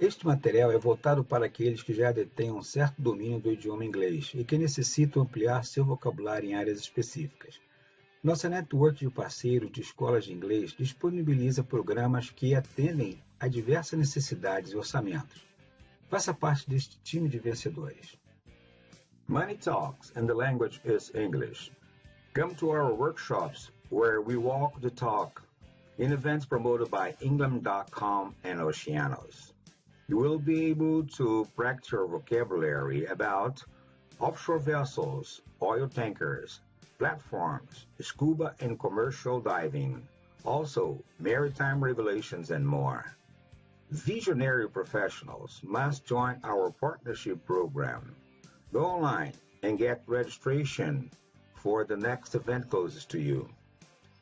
Este material é voltado para aqueles que já detêm um certo domínio do idioma inglês e que necessitam ampliar seu vocabulário em áreas específicas. Nossa network de parceiros de escolas de inglês disponibiliza programas que atendem a diversas necessidades e orçamentos. Faça parte deste time de vencedores. Money talks and the language is English. Come to our workshops where we walk the talk in events promoted by englimm.com and Oceanoz. You will be able to practice your vocabulary about offshore vessels, oil tankers, platforms, scuba and commercial diving, also maritime regulations and more. Visionary professionals must join our partnership program. Go online and get registration for the next event closest to you.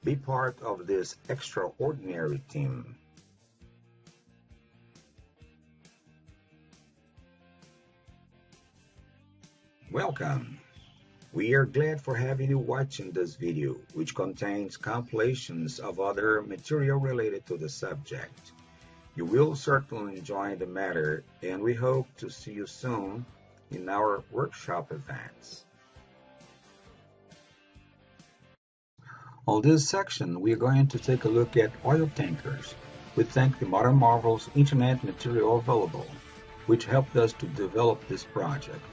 Be part of this extraordinary team. Welcome. We are glad for having you watching this video, which contains compilations of other material related to the subject. You will certainly enjoy the matter, and we hope to see you soon in our workshop events. On this section, we are going to take a look at oil tankers. We thank the Modern Marvels Internet material available, which helped us to develop this project.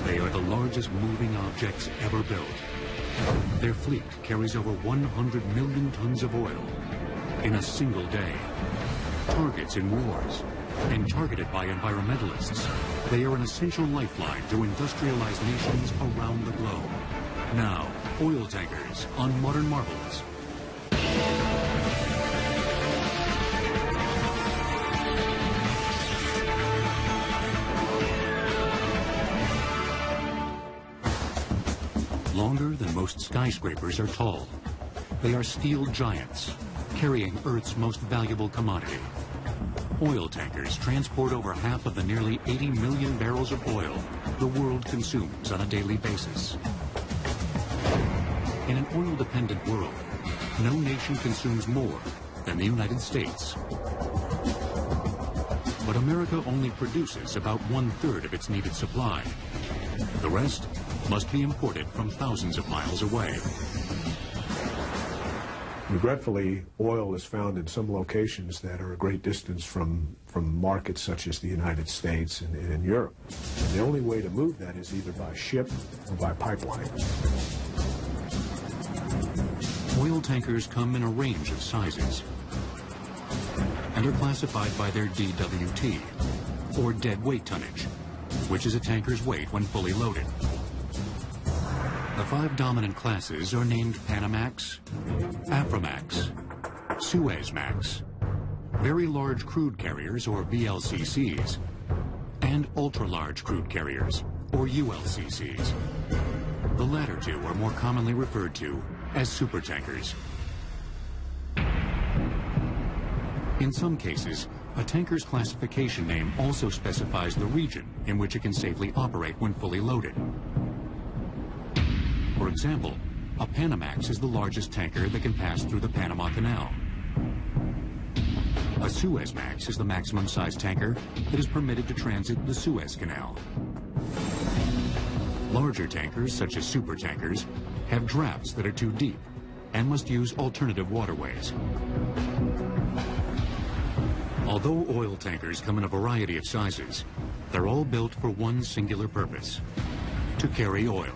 They are the largest moving objects ever built. Their fleet carries over 100 million tons of oil in a single day. Targets in wars and targeted by environmentalists, they are an essential lifeline to industrialized nations around the globe. Now, oil tankers on Modern Marvels. Longer than most skyscrapers are tall. They are steel giants, carrying Earth's most valuable commodity. Oil tankers transport over half of the nearly 80 million barrels of oil the world consumes on a daily basis. In an oil-dependent world, no nation consumes more than the United States. But America only produces about 1/3 of its needed supply. The rest must be imported from thousands of miles away. Regretfully, oil is found in some locations that are a great distance from markets such as the United States and in Europe. And the only way to move that is either by ship or by pipeline. Oil tankers come in a range of sizes and are classified by their DWT, or dead weight tonnage, which is a tanker's weight when fully loaded. The 5 dominant classes are named Panamax, Aframax, Suezmax, Very Large Crude Carriers, or VLCCs, and Ultra-Large Crude Carriers, or ULCCs. The latter two are more commonly referred to as supertankers. In some cases, a tanker's classification name also specifies the region in which it can safely operate when fully loaded. For example, a Panamax is the largest tanker that can pass through the Panama Canal. A Suezmax is the maximum size tanker that is permitted to transit the Suez Canal. Larger tankers, such as supertankers, have drafts that are too deep and must use alternative waterways. Although oil tankers come in a variety of sizes, they're all built for one singular purpose: to carry oil.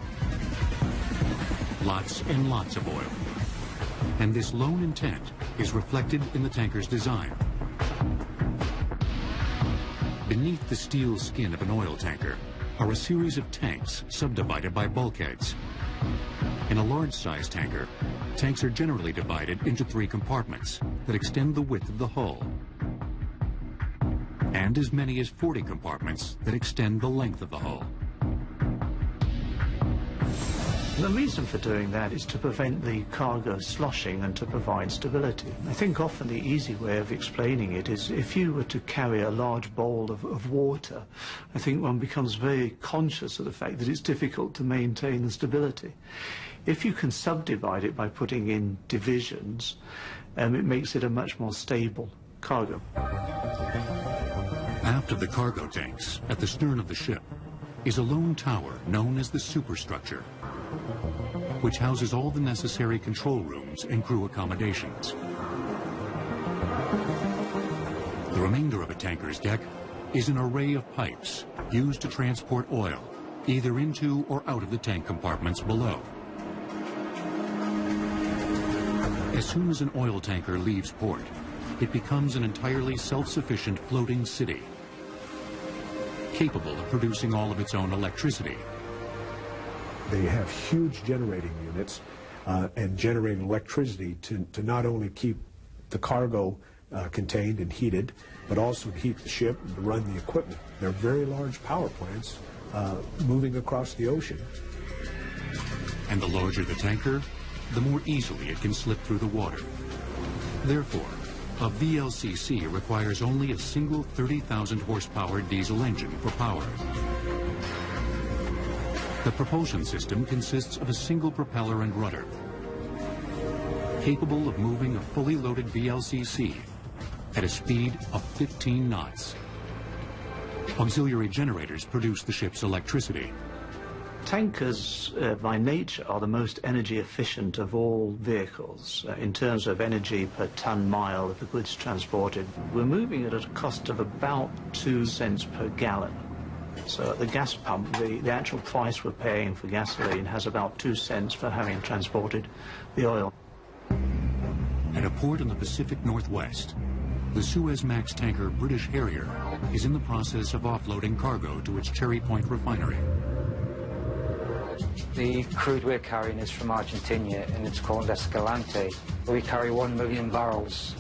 Lots and lots of oil. And this lone intent is reflected in the tanker's design. Beneath the steel skin of an oil tanker are a series of tanks subdivided by bulkheads. In a large-sized tanker, tanks are generally divided into 3 compartments that extend the width of the hull, and as many as 40 compartments that extend the length of the hull. The reason for doing that is to prevent the cargo sloshing and to provide stability. I think often the easy way of explaining it is if you were to carry a large bowl of water, I think one becomes very conscious of the fact that it's difficult to maintain the stability. If you can subdivide it by putting in divisions, it makes it a much more stable cargo. Aft of the cargo tanks, at the stern of the ship, is a lone tower known as the superstructure, which houses all the necessary control rooms and crew accommodations. The remainder of a tanker's deck is an array of pipes used to transport oil, either into or out of the tank compartments below. As soon as an oil tanker leaves port, it becomes an entirely self-sufficient floating city, capable of producing all of its own electricity. They have huge generating units and generating electricity to not only keep the cargo contained and heated, but also to heat the ship and to run the equipment. They're very large power plants moving across the ocean. And the larger the tanker, the more easily it can slip through the water. Therefore, a VLCC requires only a single 30,000 horsepower diesel engine for power. The propulsion system consists of a single propeller and rudder, capable of moving a fully loaded VLCC at a speed of 15 knots. Auxiliary generators produce the ship's electricity. Tankers, by nature, are the most energy efficient of all vehicles in terms of energy per ton-mile of the goods transported. We're moving at a cost of about 2 cents per gallon. So at the gas pump, the actual price we're paying for gasoline has about 2 cents for having transported the oil. At a port in the Pacific Northwest, the Suezmax tanker British Harrier is in the process of offloading cargo to its Cherry Point refinery. The crude we're carrying is from Argentina, and it's called Escalante. We carry 1 million barrels.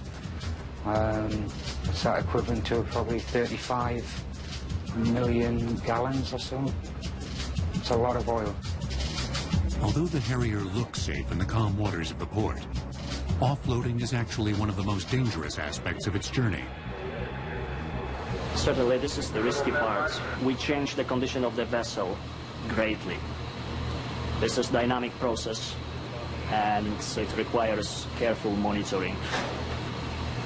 It's that equivalent to probably 35 million gallons or so. It's a lot of oil. Although the Harrier looks safe in the calm waters of the port, offloading is actually one of the most dangerous aspects of its journey. Certainly, this is the risky part. We change the condition of the vessel greatly. This is a dynamic process, and it requires careful monitoring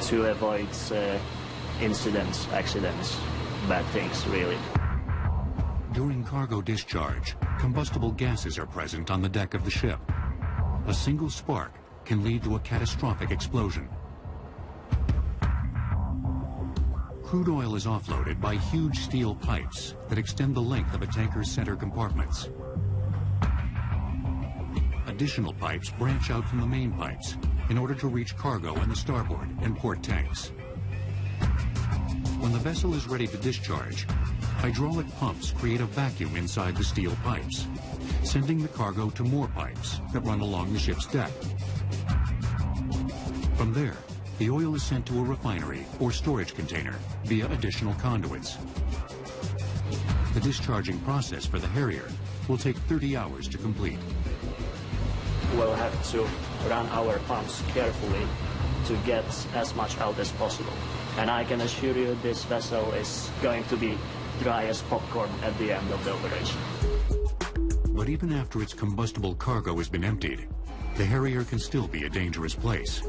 to avoid incidents, accidents, bad things, really. During cargo discharge, combustible gases are present on the deck of the ship. A single spark can lead to a catastrophic explosion. Crude oil is offloaded by huge steel pipes that extend the length of a tanker's center compartments. Additional pipes branch out from the main pipes in order to reach cargo in the starboard and port tanks. When the vessel is ready to discharge, hydraulic pumps create a vacuum inside the steel pipes, sending the cargo to more pipes that run along the ship's deck. From there, the oil is sent to a refinery or storage container via additional conduits. The discharging process for the Harrier will take 30 hours to complete. We'll have to run our pumps carefully to get as much out as possible. And I can assure you this vessel is going to be dry as popcorn at the end of the operation. But even after its combustible cargo has been emptied, the Harrier can still be a dangerous place.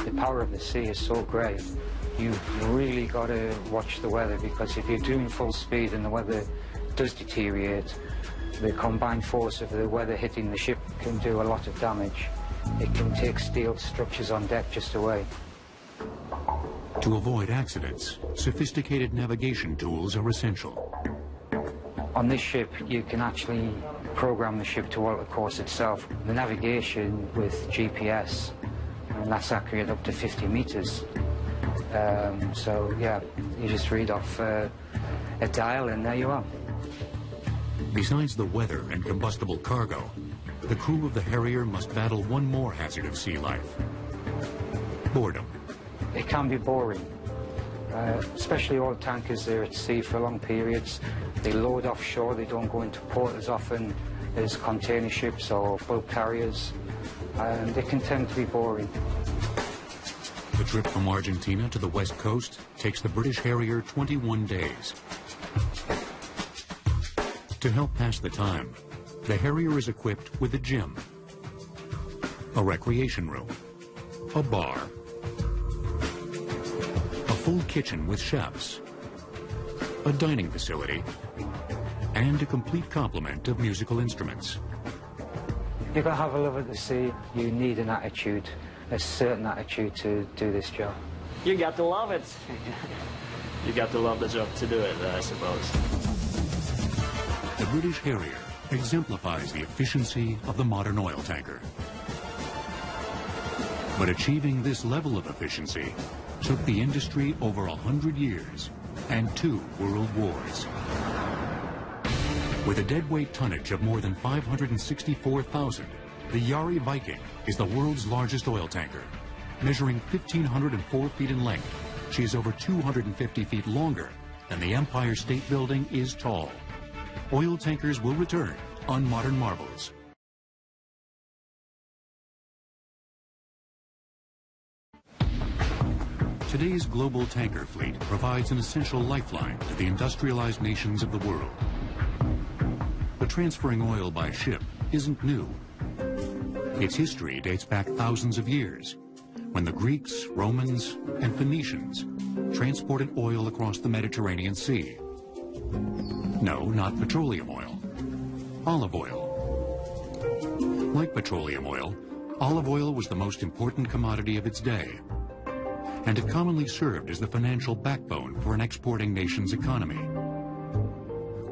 The power of the sea is so great. You've really got to watch the weather, because if you're doing full speed and the weather does deteriorate, the combined force of the weather hitting the ship can do a lot of damage. It can take steel structures on deck just away. To avoid accidents, sophisticated navigation tools are essential. On this ship, you can actually program the ship to alter course itself. The navigation with GPS, and that's accurate up to 50 meters. So yeah, you just read off a dial and there you are. Besides the weather and combustible cargo, the crew of the Harrier must battle one more hazard of sea life: boredom. It can be boring, especially oil tankers. They're at sea for long periods. They load offshore. They don't go into port as often as container ships or bulk carriers, and they can tend to be boring. The trip from Argentina to the west coast takes the British Harrier 21 days. To help pass the time, the Harrier is equipped with a gym, a recreation room, a bar, a full kitchen with chefs, a dining facility, and a complete complement of musical instruments. You've got to have a love of the sea. You need an attitude, a certain attitude to do this job. You got to love it. You got to love the job to do it, I suppose. The British Harrier exemplifies the efficiency of the modern oil tanker. But achieving this level of efficiency took the industry over 100 years and 2 world wars. With a deadweight tonnage of more than 564,000, the Yari Viking is the world's largest oil tanker. Measuring 1,504 feet in length, she is over 250 feet longer than the Empire State Building is tall. Oil tankers will return on Modern Marvels. Today's global tanker fleet provides an essential lifeline to the industrialized nations of the world. But transferring oil by ship isn't new. Its history dates back thousands of years, when the Greeks, Romans, and Phoenicians transported oil across the Mediterranean Sea. No, not petroleum oil. Olive oil. Like petroleum oil, olive oil was the most important commodity of its day, and it commonly served as the financial backbone for an exporting nation's economy.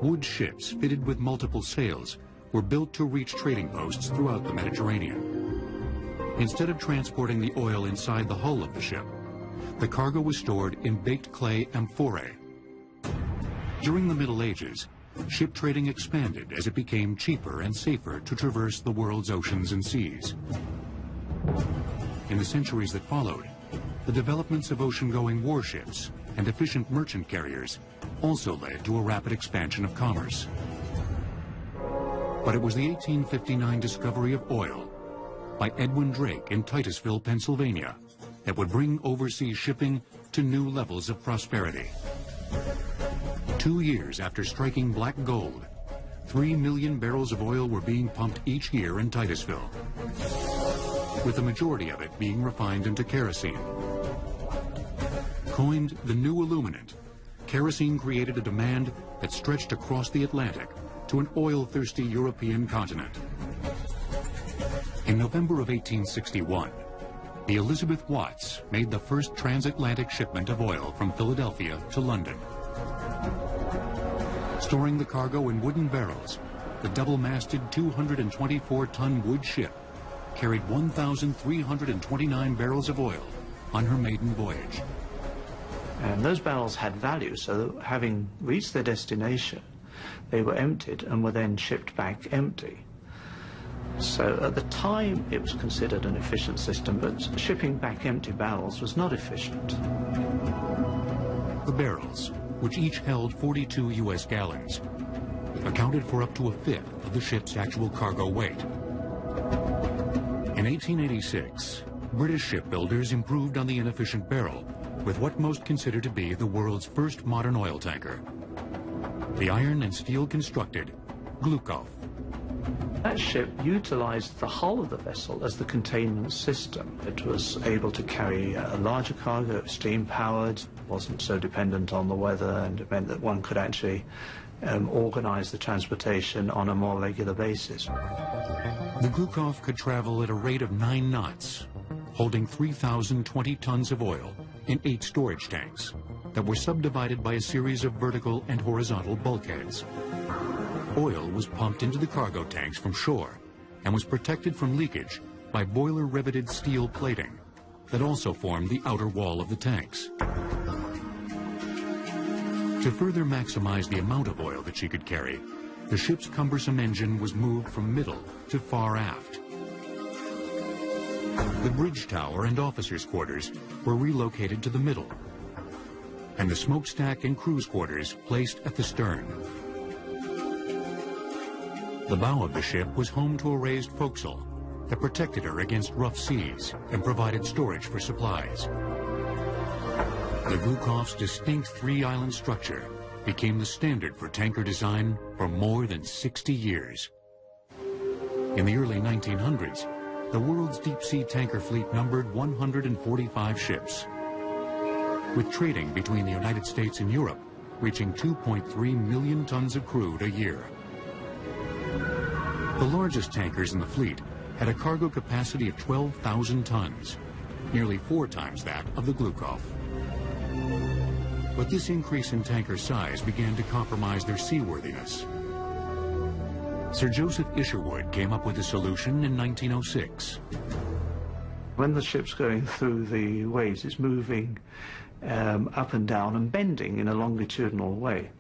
Wood ships fitted with multiple sails were built to reach trading posts throughout the Mediterranean. Instead of transporting the oil inside the hull of the ship, the cargo was stored in baked clay amphorae. During the Middle Ages, ship trading expanded as it became cheaper and safer to traverse the world's oceans and seas. In the centuries that followed, the developments of ocean-going warships and efficient merchant carriers also led to a rapid expansion of commerce. But it was the 1859 discovery of oil by Edwin Drake in Titusville, Pennsylvania, that would bring overseas shipping to new levels of prosperity. 2 years after striking black gold, 3 million barrels of oil were being pumped each year in Titusville, with the majority of it being refined into kerosene. Coined the new illuminant, kerosene created a demand that stretched across the Atlantic to an oil-thirsty European continent. In November of 1861, the Elizabeth Watts made the first transatlantic shipment of oil from Philadelphia to London. Storing the cargo in wooden barrels, the double-masted 224-ton wood ship carried 1,329 barrels of oil on her maiden voyage. And those barrels had value, so having reached their destination, they were emptied and were then shipped back empty. So at the time, it was considered an efficient system, but shipping back empty barrels was not efficient. The barrels, which each held 42 U.S. gallons, accounted for up to a fifth of the ship's actual cargo weight. In 1886, British shipbuilders improved on the inefficient barrel with what most consider to be the world's first modern oil tanker, the iron and steel constructed Glukov. That ship utilized the hull of the vessel as the containment system. It was able to carry a larger cargo, steam-powered, wasn't so dependent on the weather, and it meant that one could actually organize the transportation on a more regular basis. The Glukov could travel at a rate of 9 knots, holding 3,020 tons of oil in 8 storage tanks that were subdivided by a series of vertical and horizontal bulkheads. Oil was pumped into the cargo tanks from shore and was protected from leakage by boiler-riveted steel plating that also formed the outer wall of the tanks. To further maximize the amount of oil that she could carry, the ship's cumbersome engine was moved from middle to far aft. The bridge tower and officers' quarters were relocated to the middle, and the smokestack and crew's quarters placed at the stern. The bow of the ship was home to a raised forecastle that protected her against rough seas and provided storage for supplies. The Glukov's distinct 3-island structure became the standard for tanker design for more than 60 years. In the early 1900s, the world's deep-sea tanker fleet numbered 145 ships, with trading between the United States and Europe reaching 2.3 million tons of crude a year. The largest tankers in the fleet had a cargo capacity of 12,000 tons, nearly 4 times that of the Glukov. But this increase in tanker size began to compromise their seaworthiness. Sir Joseph Isherwood came up with a solution in 1906. When the ship's going through the waves, it's moving up and down and bending in a longitudinal way.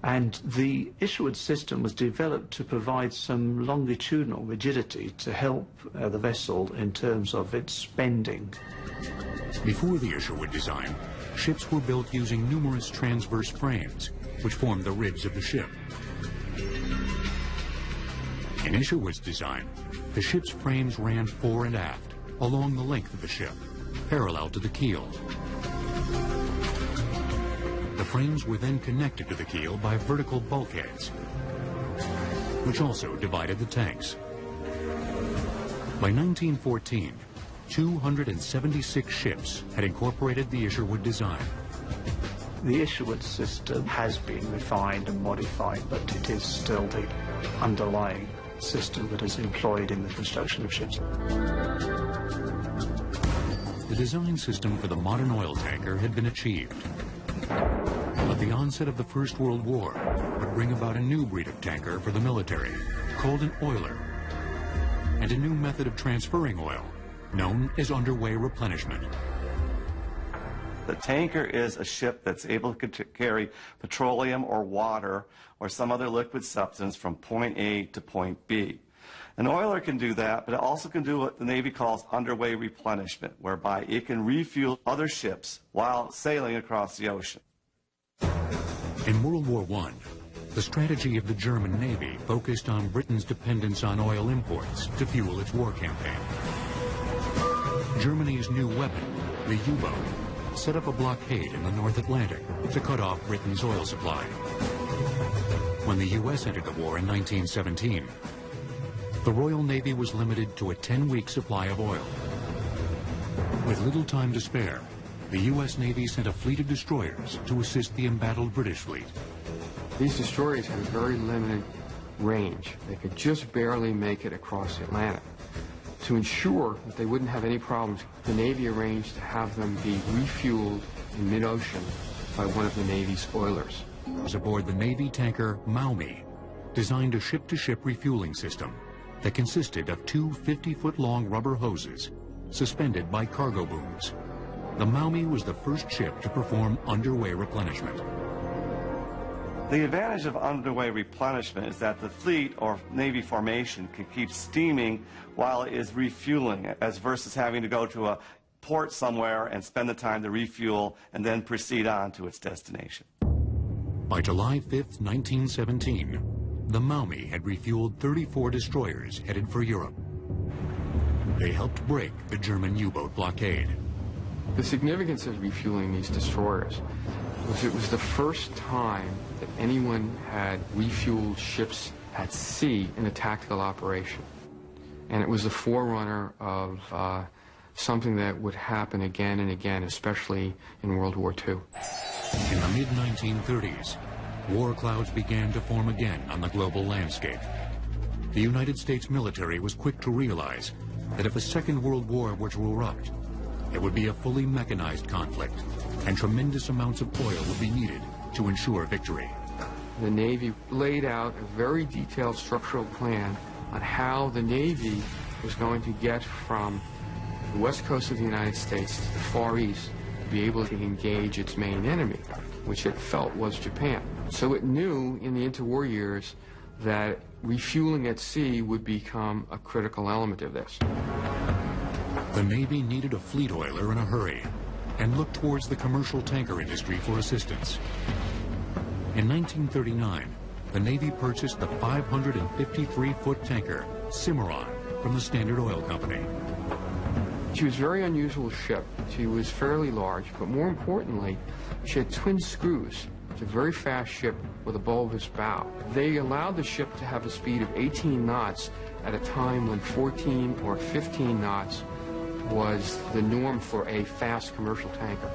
And the Isherwood system was developed to provide some longitudinal rigidity to help the vessel in terms of its bending. Before the Isherwood design, ships were built using numerous transverse frames, which formed the ribs of the ship. In Isherwood's design, the ship's frames ran fore and aft, along the length of the ship, parallel to the keel. The frames were then connected to the keel by vertical bulkheads, which also divided the tanks. By 1914, 276 ships had incorporated the Isherwood design. The Isherwood system has been refined and modified, but it is still the underlying system that is employed in the construction of ships. The design system for the modern oil tanker had been achieved. But the onset of the First World War would bring about a new breed of tanker for the military, called an oiler, and a new method of transferring oil, known as underway replenishment. The tanker is a ship that's able to carry petroleum or water or some other liquid substance from point A to point B. An oiler can do that, but it also can do what the Navy calls underway replenishment, whereby it can refuel other ships while sailing across the ocean. In World War I, the strategy of the German Navy focused on Britain's dependence on oil imports to fuel its war campaign. Germany's new weapon, the U-boat, set up a blockade in the North Atlantic to cut off Britain's oil supply. When the U.S. entered the war in 1917, the Royal Navy was limited to a 10-week supply of oil. With little time to spare, the U.S. Navy sent a fleet of destroyers to assist the embattled British fleet. These destroyers had very limited range. They could just barely make it across the Atlantic. To ensure that they wouldn't have any problems, the Navy arranged to have them be refueled in mid-ocean by one of the Navy's oilers. Was aboard the Navy tanker Maumee, designed a ship-to-ship refueling system that consisted of 2 50-foot-long rubber hoses suspended by cargo booms. The Maumee was the first ship to perform underway replenishment. The advantage of underway replenishment is that the fleet or Navy formation can keep steaming while it is refueling, as versus having to go to a port somewhere and spend the time to refuel and then proceed on to its destination. By July 5th, 1917, the Maumee had refueled 34 destroyers headed for Europe. They helped break the German U-boat blockade. The significance of refueling these destroyers was it was the first time that anyone had refueled ships at sea in a tactical operation. And it was the forerunner of something that would happen again and again, especially in World War II. In the mid-1930s, war clouds began to form again on the global landscape. The United States military was quick to realize that if a Second World War were to erupt, it would be a fully mechanized conflict, and tremendous amounts of oil would be needed to ensure victory. The Navy laid out a very detailed structural plan on how the Navy was going to get from the west coast of the United States to the Far East to be able to engage its main enemy, which it felt was Japan. So it knew in the interwar years that refueling at sea would become a critical element of this. The Navy needed a fleet oiler in a hurry and looked towards the commercial tanker industry for assistance. In 1939, the Navy purchased the 553-foot tanker Cimarron from the Standard Oil Company. She was a very unusual ship. She was fairly large, but more importantly, she had twin screws. It's a very fast ship with a bulbous bow. They allowed the ship to have a speed of 18 knots at a time when 14 or 15 knots was the norm for a fast commercial tanker.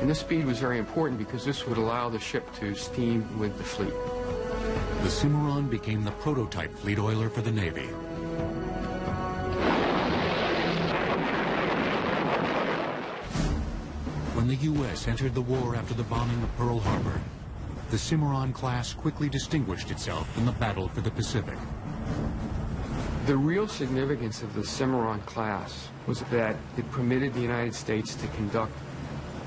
And this speed was very important because this would allow the ship to steam with the fleet. The Cimarron became the prototype fleet oiler for the Navy. When the U.S. entered the war after the bombing of Pearl Harbor, the Cimarron class quickly distinguished itself in the battle for the Pacific. The real significance of the Cimarron class was that it permitted the United States to conduct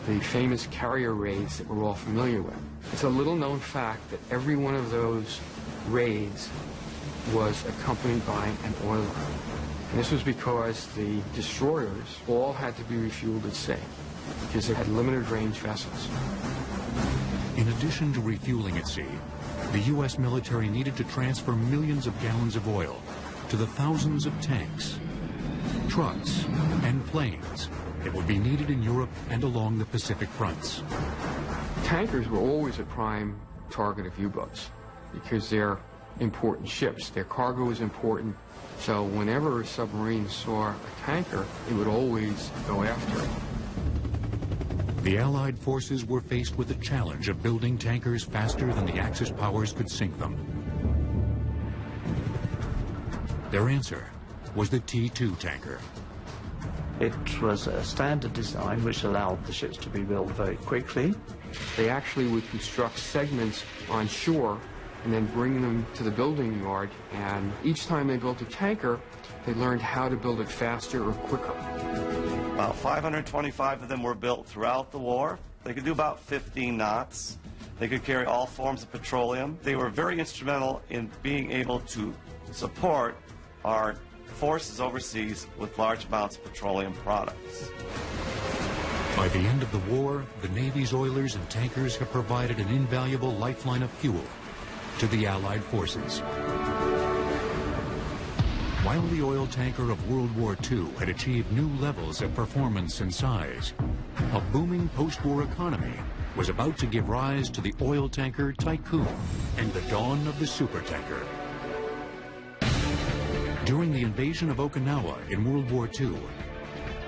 the famous carrier raids that we're all familiar with. It's a little-known fact that every one of those raids was accompanied by an oiler. And this was because the destroyers all had to be refueled at sea, because they had limited-range vessels. In addition to refueling at sea, the U.S. military needed to transfer millions of gallons of oil to the thousands of tanks, trucks, and planes that would be needed in Europe and along the Pacific fronts. Tankers were always a prime target of U-boats because they're important ships. Their cargo was important, so whenever a submarine saw a tanker, it would always go after it. The Allied forces were faced with the challenge of building tankers faster than the Axis powers could sink them. Their answer was the T-2 tanker. It was a standard design which allowed the ships to be built very quickly. They actually would construct segments on shore and then bring them to the building yard, and each time they built a tanker, they learned how to build it faster or quicker. About 525 of them were built throughout the war. They could do about 15 knots. They could carry all forms of petroleum. They were very instrumental in being able to support our forces overseas with large amounts of petroleum products. By the end of the war, the Navy's oilers and tankers have provided an invaluable lifeline of fuel to the Allied forces. While the oil tanker of World War II had achieved new levels of performance and size, a booming post-war economy was about to give rise to the oil tanker tycoon and the dawn of the supertanker. During the invasion of Okinawa in World War II,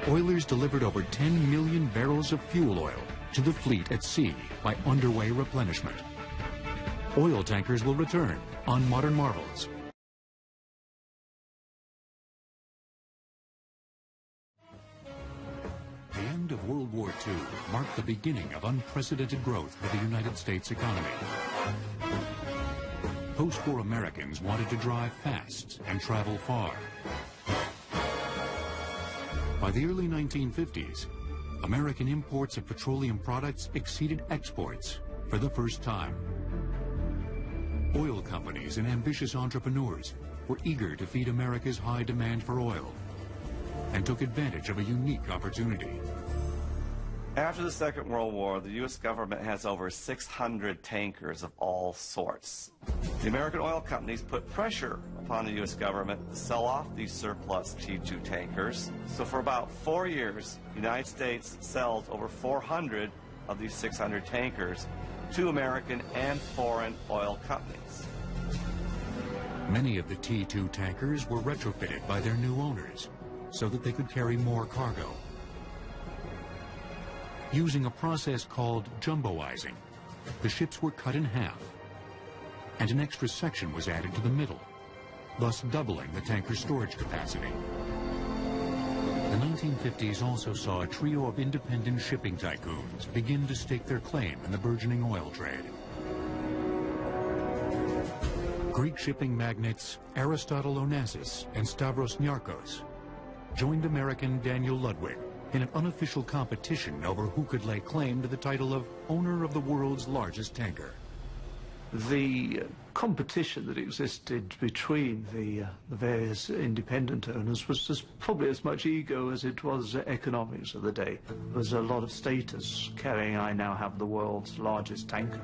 oilers delivered over 10 million barrels of fuel oil to the fleet at sea by underway replenishment. Oil tankers will return on Modern Marvels. The end of World War II marked the beginning of unprecedented growth for the United States economy. Post-war Americans wanted to drive fast and travel far. By the early 1950s, American imports of petroleum products exceeded exports for the first time. Oil companies and ambitious entrepreneurs were eager to feed America's high demand for oil and took advantage of a unique opportunity. After the Second World War, the U.S. government has over 600 tankers of all sorts. The American oil companies put pressure upon the U.S. government to sell off these surplus T-2 tankers. So for about 4 years, the United States sells over 400 of these 600 tankers to American and foreign oil companies. Many of the T-2 tankers were retrofitted by their new owners so that they could carry more cargo. Using a process called jumboizing, the ships were cut in half, and an extra section was added to the middle, thus doubling the tanker's storage capacity. The 1950s also saw a trio of independent shipping tycoons begin to stake their claim in the burgeoning oil trade. Greek shipping magnates Aristotle Onassis and Stavros Niarchos joined American Daniel Ludwig in an unofficial competition over who could lay claim to the title of owner of the world's largest tanker. The competition that existed between the various independent owners was just probably as much ego as it was economics of the day. There was a lot of status carrying, I now have the world's largest tanker.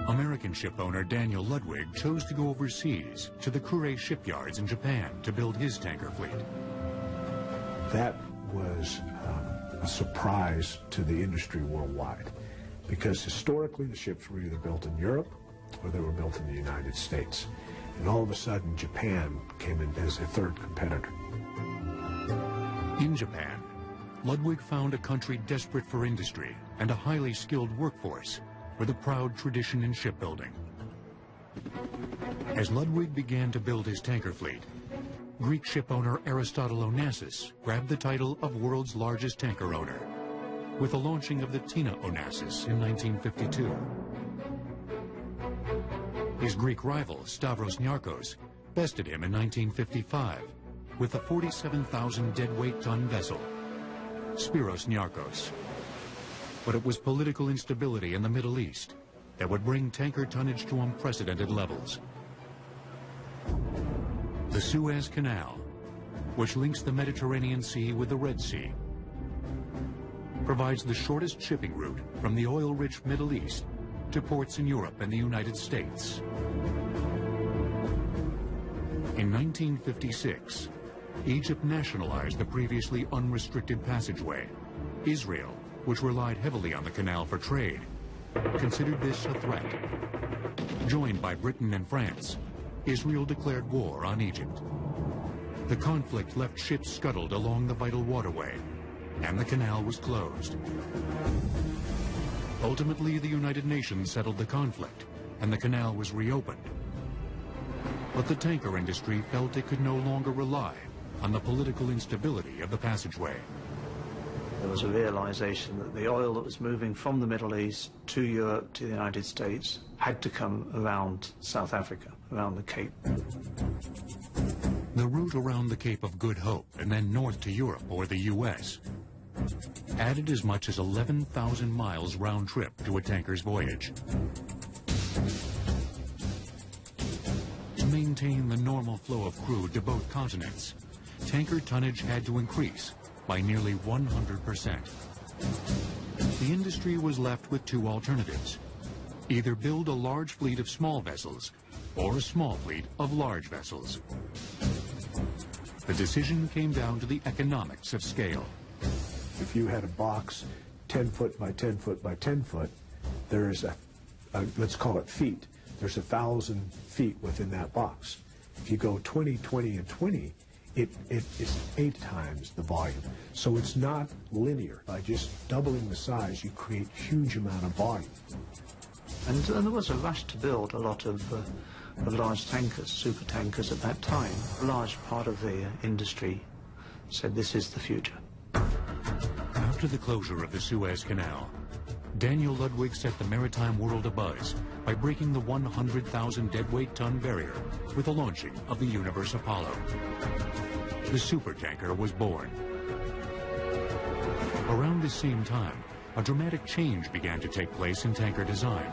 American ship owner Daniel Ludwig chose to go overseas to the Kure shipyards in Japan to build his tanker fleet. That was a surprise to the industry worldwide. because historically the ships were either built in Europe or they were built in the United States. And all of a sudden, Japan came in as a third competitor. In Japan, Ludwig found a country desperate for industry and a highly skilled workforce with a proud tradition in shipbuilding. As Ludwig began to build his tanker fleet, Greek shipowner Aristotle Onassis grabbed the title of world's largest tanker owner with the launching of the Tina Onassis in 1952. His Greek rival, Stavros Niarchos, bested him in 1955 with the 47,000 deadweight ton vessel, Spiros Niarchos. But it was political instability in the Middle East that would bring tanker tonnage to unprecedented levels. The Suez Canal, which links the Mediterranean Sea with the Red Sea, provides the shortest shipping route from the oil-rich Middle East to ports in Europe and the United States. In 1956, Egypt nationalized the previously unrestricted passageway. Israel, which relied heavily on the canal for trade, considered this a threat. Joined by Britain and France, Israel declared war on Egypt. The conflict left ships scuttled along the vital waterway, and the canal was closed. Ultimately, the United Nations settled the conflict, and the canal was reopened. But the tanker industry felt it could no longer rely on the political instability of the passageway. There was a realization that the oil that was moving from the Middle East to Europe, to the United States, had to come around South Africa, around the Cape. The route around the Cape of Good Hope and then north to Europe or the U.S. added as much as 11,000 miles round trip to a tanker's voyage. To maintain the normal flow of crude to both continents, tanker tonnage had to increase by nearly 100%. The industry was left with two alternatives: either build a large fleet of small vessels or a small fleet of large vessels. The decision came down to the economics of scale. If you had a box 10 foot by 10 foot by 10 foot, there's let's call it feet. There's 1,000 feet within that box. If you go 20, 20, and 20, it is 8 times the volume. So it's not linear. By just doubling the size, you create huge amount of volume. And there was a rush to build a lot of large tankers, super tankers at that time. A large part of the industry said this is the future. After the closure of the Suez Canal, Daniel Ludwig set the maritime world abuzz by breaking the 100,000 deadweight ton barrier with the launching of the Universe Apollo. The supertanker was born. Around this same time, a dramatic change began to take place in tanker design.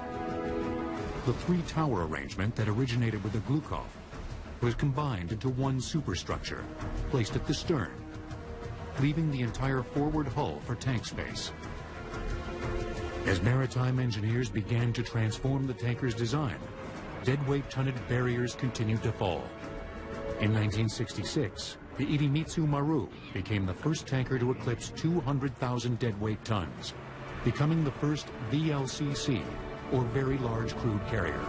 The three-tower arrangement that originated with the Glukov was combined into one superstructure, placed at the stern, leaving the entire forward hull for tank space. As maritime engineers began to transform the tanker's design, deadweight tonnage barriers continued to fall. In 1966, the Idemitsu Maru became the first tanker to eclipse 200,000 deadweight tons, becoming the first VLCC, or very large crude carrier.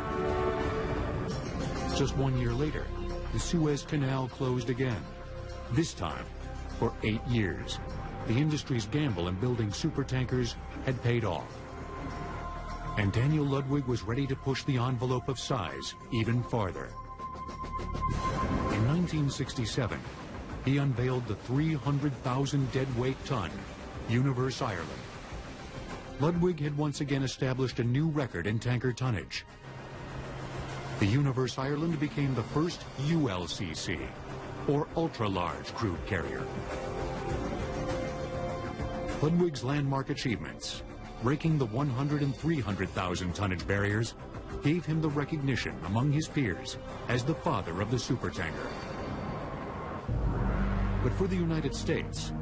Just 1 year later, the Suez Canal closed again, this time for 8 years. The industry's gamble in building supertankers had paid off. And Daniel Ludwig was ready to push the envelope of size even farther. In 1967, he unveiled the 300,000 deadweight ton Universe Ireland. Ludwig had once again established a new record in tanker tonnage. The Universe Ireland became the first ULCC, or ultra-large crude carrier. Ludwig's landmark achievements, breaking the 100 and 300,000 tonnage barriers, gave him the recognition among his peers as the father of the supertanker. But for the United States,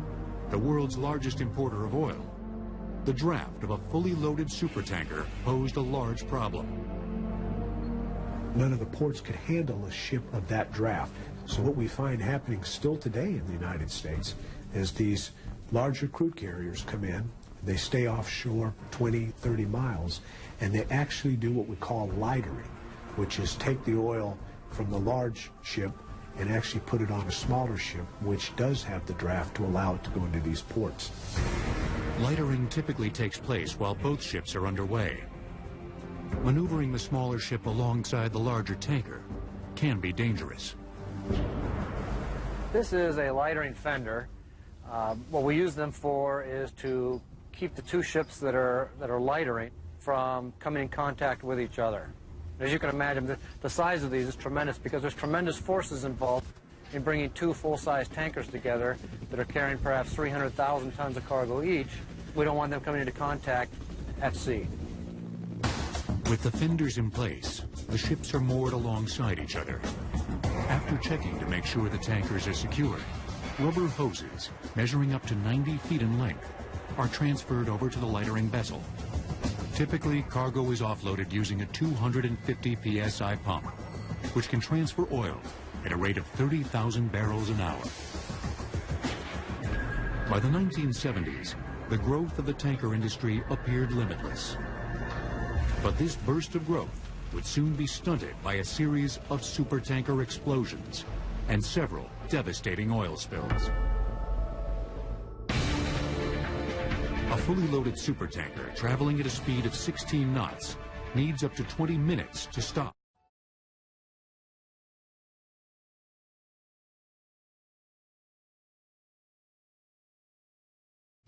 the world's largest importer of oil, the draft of a fully loaded supertanker posed a large problem. None of the ports could handle a ship of that draft. So what we find happening still today in the United States is these larger crude carriers come in, They stay offshore 20, 30 miles, and they actually do what we call lightering, which is take the oil from the large ship and actually put it on a smaller ship, which does have the draft to allow it to go into these ports. Lightering typically takes place while both ships are underway. Maneuvering the smaller ship alongside the larger tanker can be dangerous. This is a lightering fender. What we use them for is to keep the two ships that are lightering from coming in contact with each other. As you can imagine, the size of these is tremendous because there's tremendous forces involved in bringing two full-size tankers together that are carrying perhaps 300,000 tons of cargo each. We don't want them coming into contact at sea. With the fenders in place, the ships are moored alongside each other. After checking to make sure the tankers are secured, rubber hoses measuring up to 90 feet in length are transferred over to the lightering vessel. Typically, cargo is offloaded using a 250 psi pump, which can transfer oil at a rate of 30,000 barrels an hour. By the 1970s, the growth of the tanker industry appeared limitless. But this burst of growth would soon be stunted by a series of supertanker explosions and several devastating oil spills. A fully loaded supertanker traveling at a speed of 16 knots needs up to 20 minutes to stop.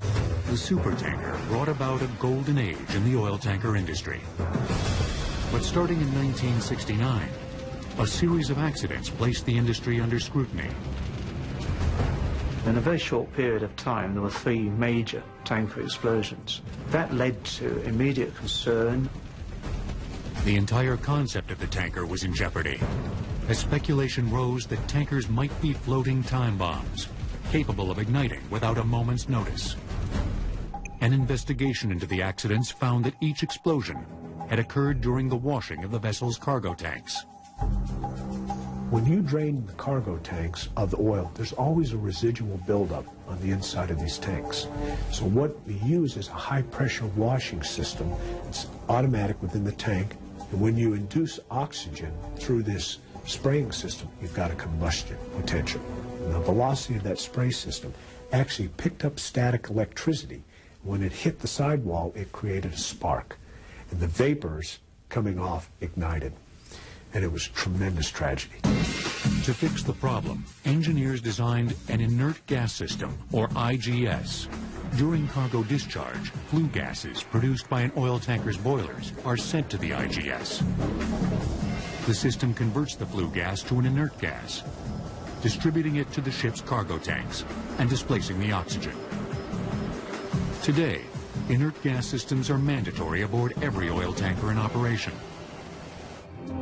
The supertanker brought about a golden age in the oil tanker industry. But starting in 1969, a series of accidents placed the industry under scrutiny. In a very short period of time, there were 3 major tanker explosions. That led to immediate concern. The entire concept of the tanker was in jeopardy, as speculation rose that tankers might be floating time bombs, capable of igniting without a moment's notice. An investigation into the accidents found that each explosion had occurred during the washing of the vessel's cargo tanks. When you drain the cargo tanks of the oil, there's always a residual buildup on the inside of these tanks. So what we use is a high-pressure washing system. It's automatic within the tank, and when you induce oxygen through this spraying system, you've got a combustion potential. And the velocity of that spray system actually picked up static electricity. When it hit the sidewall, it created a spark, and the vapors coming off ignited. And it was tremendous tragedy. To fix the problem, engineers designed an inert gas system, or IGS. During cargo discharge, flue gases produced by an oil tanker's boilers are sent to the IGS. The system converts the flue gas to an inert gas, distributing it to the ship's cargo tanks and displacing the oxygen. Today, inert gas systems are mandatory aboard every oil tanker in operation.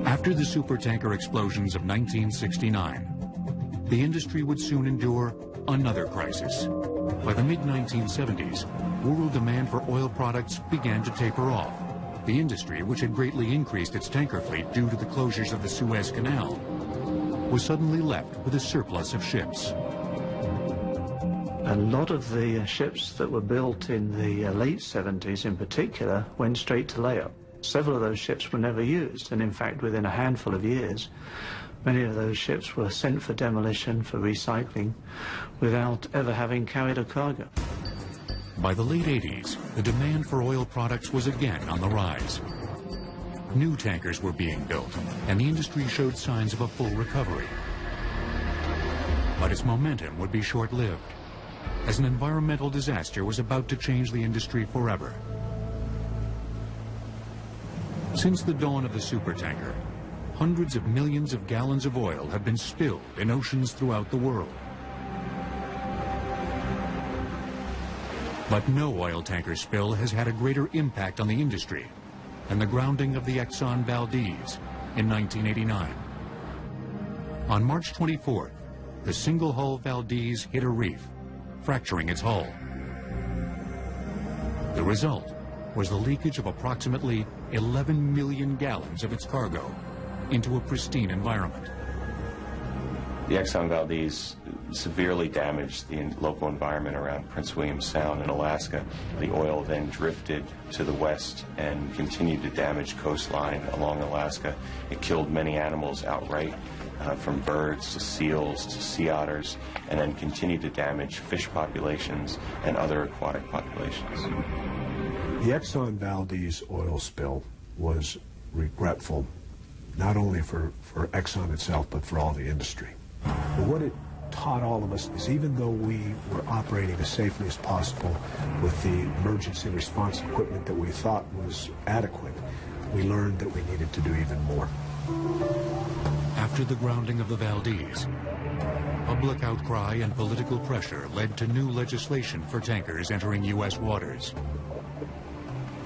After the supertanker explosions of 1969, the industry would soon endure another crisis. By the mid-1970s, world demand for oil products began to taper off. The industry, which had greatly increased its tanker fleet due to the closures of the Suez Canal, was suddenly left with a surplus of ships. A lot of the ships that were built in the late 70s in particular went straight to layup. Several of those ships were never used, and in fact within a handful of years many of those ships were sent for demolition, for recycling, without ever having carried a cargo. By the late 80s, the demand for oil products was again on the rise. New tankers were being built, and the industry showed signs of a full recovery. But its momentum would be short-lived, as an environmental disaster was about to change the industry forever. Since the dawn of the supertanker, hundreds of millions of gallons of oil have been spilled in oceans throughout the world. But no oil tanker spill has had a greater impact on the industry than the grounding of the Exxon Valdez in 1989. On March 24th, the single-hull Valdez hit a reef, fracturing its hull. The result was the leakage of approximately 11 million gallons of its cargo into a pristine environment. The Exxon Valdez severely damaged the local environment around Prince William Sound in Alaska. The oil then drifted to the west and continued to damage coastline along Alaska. It killed many animals outright, from birds to seals to sea otters, and then continued to damage fish populations and other aquatic populations. The Exxon Valdez oil spill was regretful, not only for Exxon itself, but for all the industry. But what it taught all of us is even though we were operating as safely as possible with the emergency response equipment that we thought was adequate, we learned that we needed to do even more. After the grounding of the Valdez, public outcry and political pressure led to new legislation for tankers entering U.S. waters.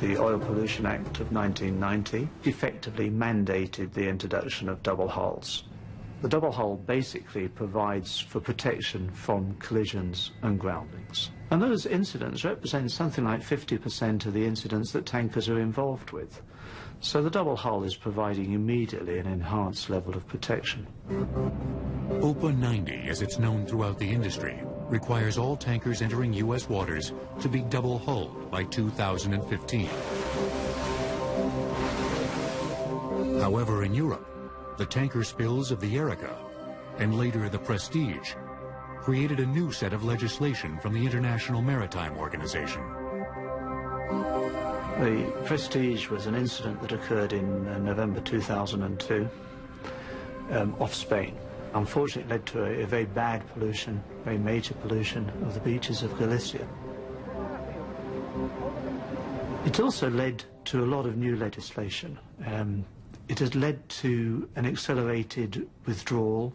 The Oil Pollution Act of 1990 effectively mandated the introduction of double hulls. The double hull basically provides for protection from collisions and groundings. And those incidents represent something like 50% of the incidents that tankers are involved with. So the double hull is providing immediately an enhanced level of protection. OPA 90, as it's known throughout the industry, requires all tankers entering U.S. waters to be double-hulled by 2015. However, in Europe, the tanker spills of the Erika, and later the Prestige, created a new set of legislation from the International Maritime Organization. The Prestige was an incident that occurred in November 2002 off Spain. Unfortunately, it led to a very bad pollution, very major pollution of the beaches of Galicia. It also led to a lot of new legislation. It has led to an accelerated withdrawal,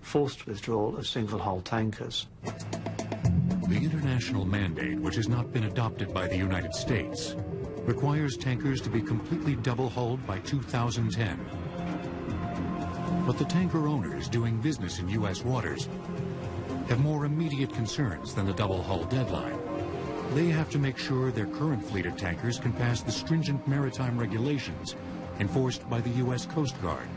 forced withdrawal of single-hull tankers. The international mandate, which has not been adopted by the United States, requires tankers to be completely double-hulled by 2010. But the tanker owners doing business in U.S. waters have more immediate concerns than the double-hull deadline. They have to make sure their current fleet of tankers can pass the stringent maritime regulations enforced by the U.S. Coast Guard.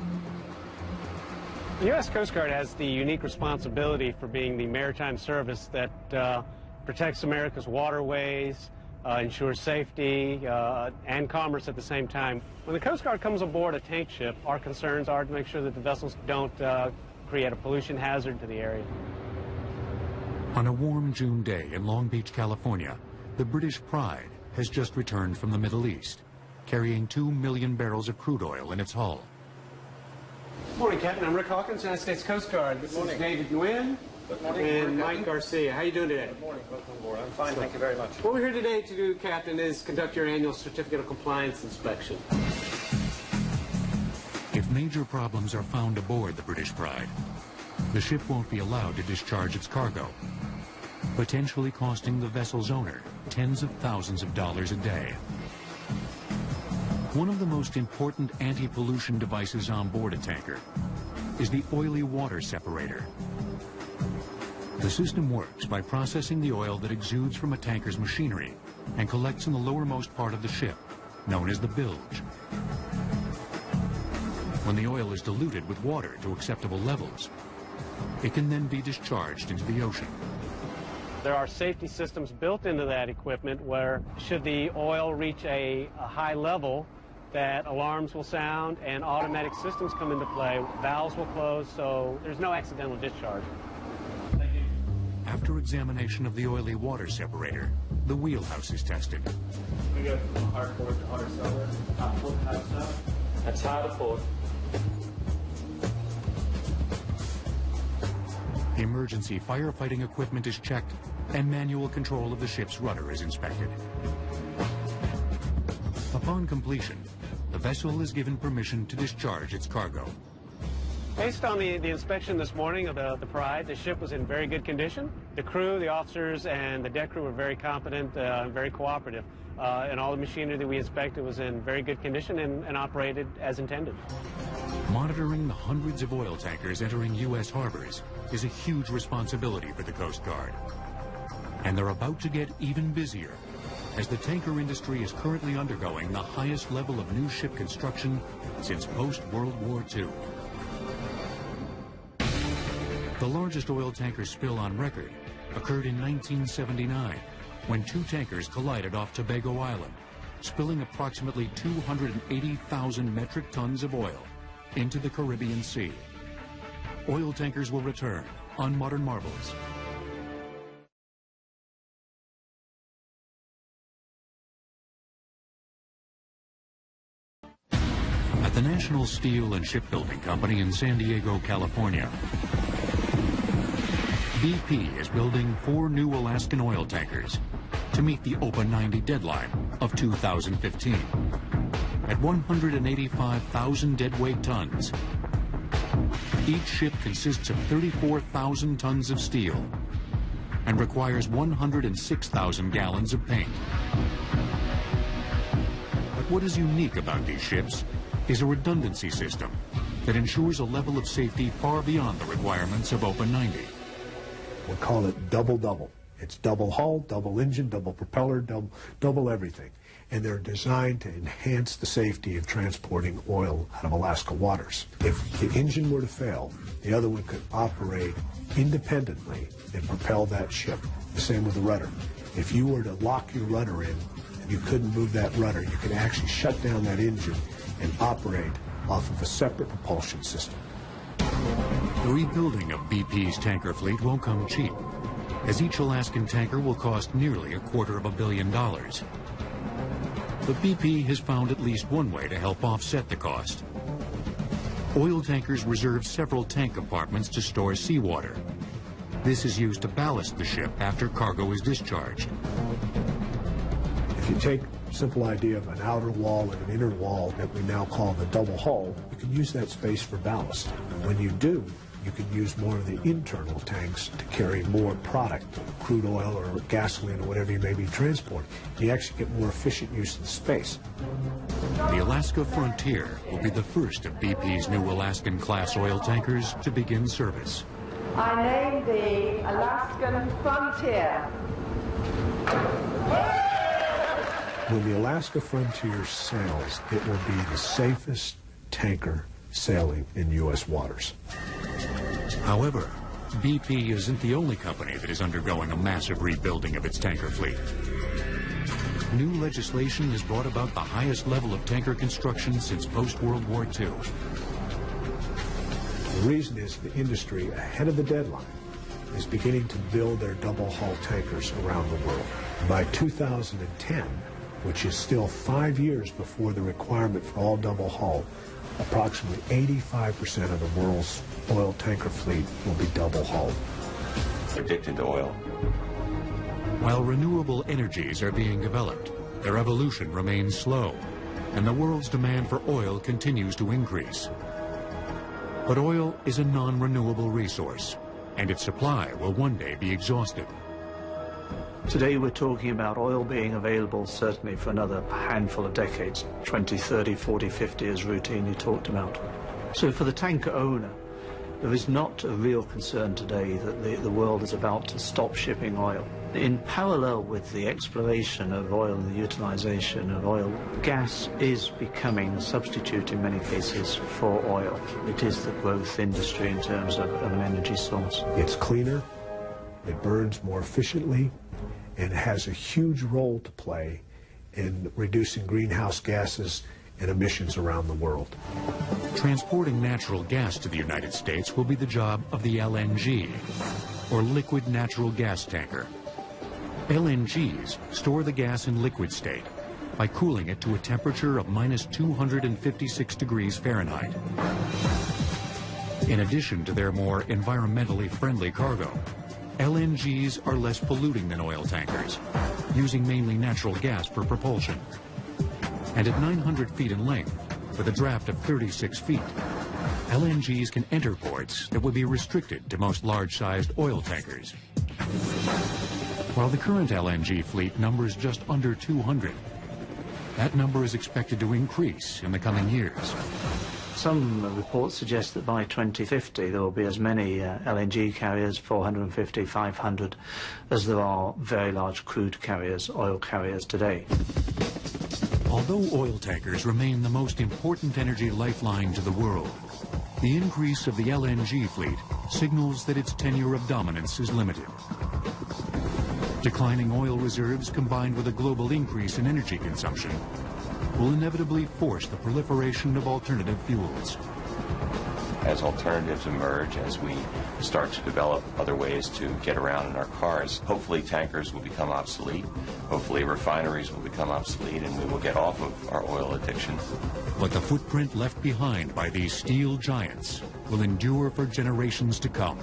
The U.S. Coast Guard has the unique responsibility for being the maritime service that protects America's waterways, ensures safety and commerce at the same time. When the Coast Guard comes aboard a tank ship, our concerns are to make sure that the vessels don't create a pollution hazard to the area. On a warm June day in Long Beach, California, the British Pride has just returned from the Middle East, carrying 2 million barrels of crude oil in its hull. Good morning, Captain. I'm Rick Hawkins, United States Coast Guard. This is David Nguyen and Mike Garcia. How are you doing today? Good morning. Welcome aboard. I'm fine, thank you very much. What we're here today to do, Captain, is conduct your annual Certificate of Compliance inspection. If major problems are found aboard the British Pride, the ship won't be allowed to discharge its cargo, potentially costing the vessel's owner tens of thousands of dollars a day. One of the most important anti-pollution devices on board a tanker is the oily water separator. The system works by processing the oil that exudes from a tanker's machinery and collects in the lowermost part of the ship, known as the bilge. When the oil is diluted with water to acceptable levels, it can then be discharged into the ocean. There are safety systems built into that equipment where, should the oil reach a high level, that alarms will sound and automatic systems come into play. Valves will close, so there's no accidental discharge. Thank you. After examination of the oily water separator, the wheelhouse is tested. We go from hard port to hard cellar. Hot port, hot cellar. That's hard port. Emergency firefighting equipment is checked, and manual control of the ship's rudder is inspected. Upon completion, the vessel is given permission to discharge its cargo. Based on the inspection this morning of the Pride, the ship was in very good condition. The crew, the officers, and the deck crew were very competent and very cooperative. And all the machinery that we inspected was in very good condition and operated as intended. Monitoring the hundreds of oil tankers entering U.S. harbors is a huge responsibility for the Coast Guard. And they're about to get even busier, as the tanker industry is currently undergoing the highest level of new ship construction since post-World War II. The largest oil tanker spill on record occurred in 1979 when two tankers collided off Tobago Island, spilling approximately 280,000 metric tons of oil into the Caribbean Sea. Oil tankers will return on Modern Marvels. At the National Steel and Shipbuilding Company in San Diego, California, BP is building 4 new Alaskan oil tankers to meet the OPA 90 deadline of 2015. At 185,000 deadweight tons, each ship consists of 34,000 tons of steel and requires 106,000 gallons of paint. But what is unique about these ships is a redundancy system that ensures a level of safety far beyond the requirements of OPA 90. We call it double-double. It's double hull, double engine, double propeller, double everything. And they're designed to enhance the safety of transporting oil out of Alaska waters. If the engine were to fail, the other one could operate independently and propel that ship. The same with the rudder. If you were to lock your rudder in and you couldn't move that rudder, you could actually shut down that engine and operate off of a separate propulsion system. The rebuilding of BP's tanker fleet won't come cheap, as each Alaskan tanker will cost nearly $250 million. But BP has found at least one way to help offset the cost. Oil tankers reserve several tank compartments to store seawater. This is used to ballast the ship after cargo is discharged. If you take a simple idea of an outer wall and an inner wall that we now call the double hull, you can use that space for ballast. When you do, you can use more of the internal tanks to carry more product, crude oil or gasoline or whatever you may be transporting. You actually get more efficient use of the space. The Alaska Frontier will be the first of BP's new Alaskan-class oil tankers to begin service. I named the Alaskan Frontier. When the Alaska Frontier sails, it will be the safest tanker sailing in U.S. waters. However, BP isn't the only company that is undergoing a massive rebuilding of its tanker fleet. New legislation has brought about the highest level of tanker construction since post-World War II. The reason is the industry, ahead of the deadline, is beginning to build their double-hull tankers around the world. By 2010, which is still 5 years before the requirement for all double-hull, approximately 85% of the world's oil tanker fleet will be double-hulled. Addicted to oil. While renewable energies are being developed, their evolution remains slow, and the world's demand for oil continues to increase. But oil is a non-renewable resource, and its supply will one day be exhausted. Today we're talking about oil being available certainly for another handful of decades, 20, 30, 40, 50 as routinely talked about. So for the tanker owner, there is not a real concern today that the world is about to stop shipping oil. In parallel with the exploration of oil and the utilization of oil, gas is becoming a substitute in many cases for oil. It is the growth industry in terms of an energy source. It's cleaner, it burns more efficiently, and has a huge role to play in reducing greenhouse gases and emissions around the world. Transporting natural gas to the United States will be the job of the LNG, or liquid natural gas tanker. LNGs store the gas in liquid state by cooling it to a temperature of -256 degrees Fahrenheit. In addition to their more environmentally friendly cargo, LNGs are less polluting than oil tankers, using mainly natural gas for propulsion. And at 900 feet in length, with a draft of 36 feet, LNGs can enter ports that would be restricted to most large-sized oil tankers. While the current LNG fleet numbers just under 200, that number is expected to increase in the coming years. Some reports suggest that by 2050 there will be as many LNG carriers, 450, 500, as there are very large crude carriers, oil carriers today. Although oil tankers remain the most important energy lifeline to the world, The increase of the LNG fleet signals that its tenure of dominance is limited. Declining oil reserves combined with a global increase in energy consumption will inevitably force the proliferation of alternative fuels. As alternatives emerge, as we start to develop other ways to get around in our cars, hopefully tankers will become obsolete, hopefully refineries will become obsolete, and we will get off of our oil addiction. But the footprint left behind by these steel giants will endure for generations to come.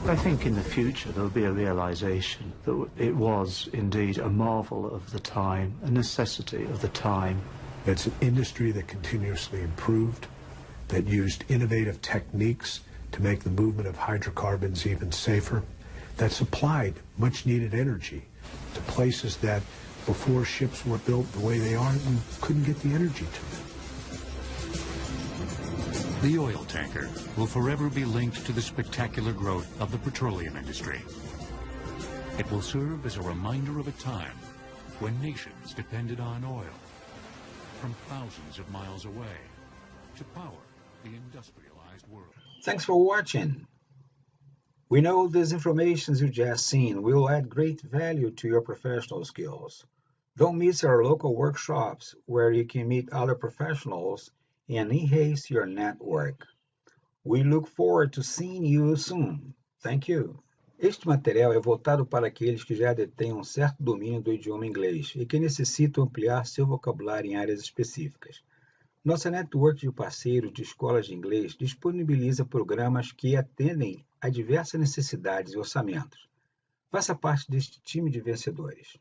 I think in the future there'll be a realization that it was indeed a marvel of the time, a necessity of the time. It's an industry that continuously improved, that used innovative techniques to make the movement of hydrocarbons even safer, that supplied much needed energy to places that before ships were built the way they are, you couldn't get the energy to them. The oil tanker will forever be linked to the spectacular growth of the petroleum industry. It will serve as a reminder of a time when nations depended on oil from thousands of miles away to power the industrialized world. Thanks for watching. We know these informations you just seen will add great value to your professional skills. Don't miss our local workshops where you can meet other professionals and enhance your network. We look forward to seeing you soon. Thank you. Este material é voltado para aqueles que já detêm um certo domínio do idioma inglês e que necessitam ampliar seu vocabulário em áreas específicas. Nossa network de parceiros de escolas de inglês disponibiliza programas que atendem a diversas necessidades e orçamentos. Faça parte deste time de vencedores.